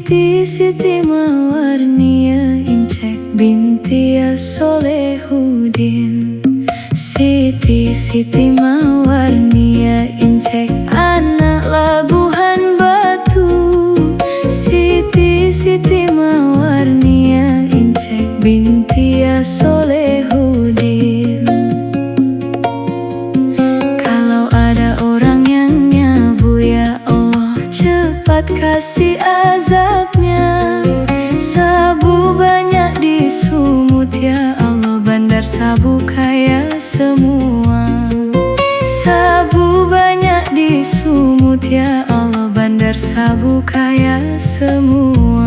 Siti Mawarnia Incek binti ya Solehudin. Siti Mawarnia Incek anak Labuhan Batu. Siti Mawarnia Incek binti ya Solehudin. Kalau ada orang yang nyabu, ya Allah cepat kasih azabnya. Sabu banyak di Sumut, ya Allah bandar sabu kaya semua. Sabu banyak di Sumut, ya Allah bandar sabu kaya semua.